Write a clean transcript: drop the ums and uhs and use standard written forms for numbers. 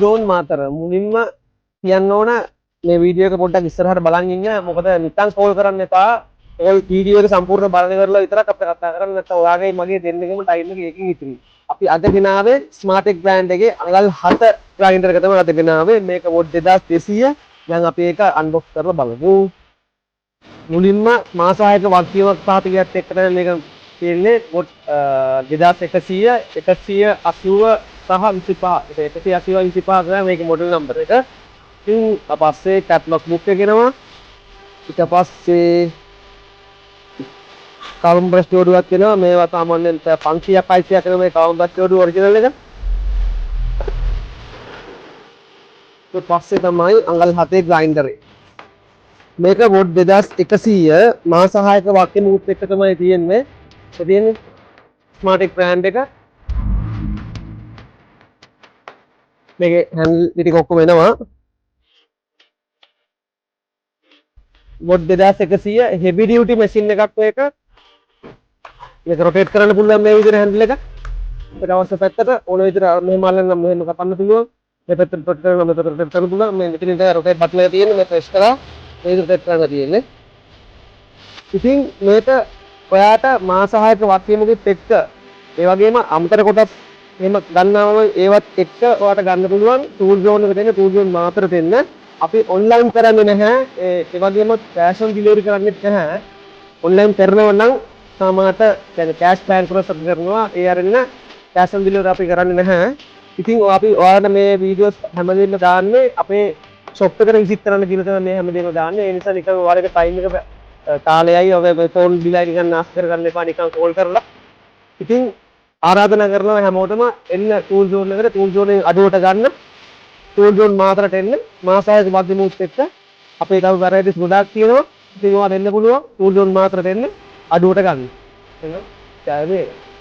zone Matara මුලින්ම කියන්න ඕන මේ වීඩියෝ එක පොඩ්ඩක් ඉස්සරහට බලන් ඉන්න. මොකද නිකන් කෝල් කරන්න එපා. ඔය වීඩියෝ එක සම්පූර්ණ බලන කරලා විතරක් අපිට කතා කරන්න නැත්නම් ඔයාගේ මගේ දෙන්නගෙම ටයිම් එක එකකින් ඉතිරි. අපි අද ගෙනාවේ ස්මාර්ටෙක් බ්‍රෑන්ඩ් එකේ අඟල් 7 ග්‍රයින්ඩර් එක තමයි අද ගෙනාවේ. මේක වොට් 2200. දැන් අපි ඒක අන්බොක්ස් කරලා බලමු. මුලින්ම මාස 6ක වගකීමක් පාතිකයත් එක්ක තමයි මේක තියෙන්නේ. වොට් 2100 180 සහ 25. ඒක 180 25 තමයි මේකේ මොඩල් නම්බර් එක. ඉතින් අපස්සේ කැටලොග් බුක් එක ගෙනවා. ඊට පස්සේ කවුම් බ්‍රෂ් ජෝඩුවක් වෙනවා. මේවා සාමාන්‍යයෙන් 500ක් 600ක් වෙන මේ කවුම් බ්‍රෂ් ජෝඩුව ඔරිජිනල් එක. ඊට පස්සේ තමයි අඟල් 7 ග්‍රයින්ඩර් එක. මේක වොට් 2100 මාස 6ක වක්කේ මූට් එක තමයි තියෙන්නේ. ඒ තියෙන්නේ ස්මාර්ටෙක් බ්‍රෑන්ඩ් එක. මේකේ හැන්ඩල් ටික ඔක්කොම එනවා. වොට් 2100 heavy duty machine එකක් මේක. මේක රොටේට් කරන්න පුළුවන් මේ විදිහට හැන්ඩල් එක. ඒක අවශ්‍ය පැත්තට ඕන විදිහට මෙහෙම අල්ලන්න මෙහෙම කපන්න පුළුවන්. මේ පැත්තට රොටේට් කරන්න රොටේට් කරන්න පුළුවන්. මේ මෙතනින් රොටේට් බටන් එක තියෙන්නේ. මේ ප්‍රෙස් කරා මේ රොටේට් කරන්න තියෙන්නේ. ඉතින් මේක ඔයාට මාස 6ක වක්කීමකුත් එක්ක ඒ වගේම අමතර කොටස් එහෙම ගන්නවම ඒවත් එක්ක ඔයාට ගන්න පුළුවන්. ටූල් zone එක දෙන්න ටූල් zone මාතර දෙන්න. අපි ඔන්ලයින් කරන්නේ නැහැ. ඒ වගේම කැෂ් ඔන් ඩිලිවරි කරන්නේ නැහැ. ඔන්ලයින් කරනවා නම් සාමාන්‍යට يعني කැෂ් බෑන්ක් ප්‍රොසෙස් කරනවා. ඒ අරින්න කැෂ් ඔන් ඩිලිවරි අපි කරන්නේ නැහැ. ඉතින් අපි ඔයාලට මේ වීඩියෝස් හැමදේම දාන්නේ අපේ ෂොප් එකට විසිට් කරන්න කියලා තමයි මේ හැමදේම දාන්නේ. ඒ නිසා නිකන් ඔයාලගේ ටයිම් එක කාලයයි ඔය ෆෝන් බිලයි නිකන් නාස් කරගන්න එපා නිකන් කෝල් කරලා. ඉතින් ආරාධනා කරනවා හැමෝටම එන්න ටූල් zone එකට ටූල් zone එකෙන් අඩුවට ගන්න. ටූල් zone මාතරට එන්න මාස 6ක වක්කේ මූට් එක්ක අපේ තව වැරයිටිස් ගොඩාක් තියෙනවා. ඉතින් ඔයාලා දෙන්න පුළුවන් ටූල් zone මාතරට එන්න අඩුවට ගන්න. එහෙනම් ජය වේවා.